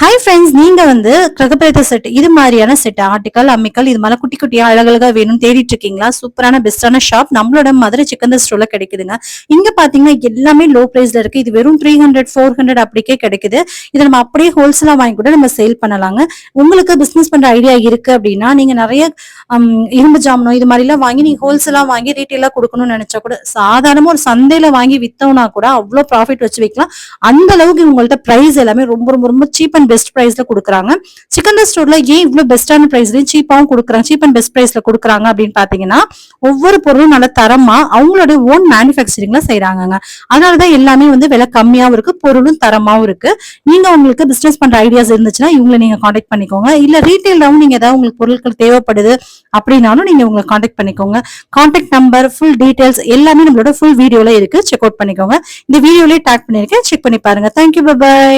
Hi friends, நீங்க கிரகப்பிரவேச set இது மாதிரியான செட் ஆர்டிக்கல் அம்மிக்கல் இது மாதிரி குட்டி குட்டியா அழகழகா வேணும் தேடிட்டு இருக்கீங்களா? சூப்பரான பெஸ்டான ஷாப் நம்மளோட மதுரை சிக்கன் ஸ்டோர்ல கிடைக்குதுங்க. இங்க பாத்தீங்கன்னா எல்லாமே லோ பிரைஸ்ல இருக்கு. இது வெறும் 300 400 அப்படிக்கே கிடைக்குது. இதை நம்ம அப்படியே ஹோல்சேலா வாங்கி கூட நம்ம சேல் பண்ணலாங்க. உங்களுக்கு பிசினஸ் பண்ற ஐடியா இருக்கு அப்படின்னா நீங்க நிறைய இரும்பு ஜாமனோ இது மாதிரி எல்லாம் வாங்கி நீங்க ஹோல்சேலா வாங்கி ரீட்டெயிலா கொடுக்கணும்னு நினைச்சா கூட சாதாரணமா ஒரு சந்தையில வாங்கி வித்தோம்னா கூட அவ்வளவு ப்ராஃபிட் வச்சு வைக்கலாம். அந்த அளவுக்கு உங்கள்ட்ட பிரைஸ் எல்லாமே ரொம்ப ரொம்ப ரொம்ப சீப் அண்ட் பெஸ்ட் பிரைஸ்ல கொடுக்குறாங்க. சிக்கன் ஸ்டோர்ல ஏன் இவ்வளவு பெஸ்டான பிரைஸ்லயும் சீப்பாவும் கொடுக்குறாங்க, சீப் அண்ட் பெஸ்ட் பிரைஸ்ல கொடுக்குறாங்க அப்படின்னு பாத்தீங்கன்னா ஒவ்வொரு பொருளும் நல்ல தரமா அவங்களோட ஓன் மேனுபேக்சரிங்ல செய்யறாங்க. அதனாலதான் எல்லாமே விலை கம்மியாவும் இருக்கு, பொருளும் தரமாவும் இருக்கு. நீங்க உங்களுக்கு பிசினஸ் பண்ற ஐடியாஸ் இருந்துச்சுன்னா இவங்களை நீங்க கான்டாக்ட் பண்ணிக்கோங்க. இல்ல ரீட்டைலாவும் நீங்க ஏதாவது உங்களுக்கு பொருட்கள் தேவைப்படுது அப்படின்னாலும் நீங்க உங்களை கான்டாக்ட் பண்ணிக்கோங்க. கான்டாக்ட் நம்பர், ஃபுல் டீடைல்ஸ் எல்லாமே நம்மளோட ஃபுல் வீடியோல இருக்கு. செக் அவுட் பண்ணிக்கோங்க. இந்த வீடியோலயே டேக் பண்ணிருக்கேன், செக் பண்ணி பாருங்க. Thank you, by.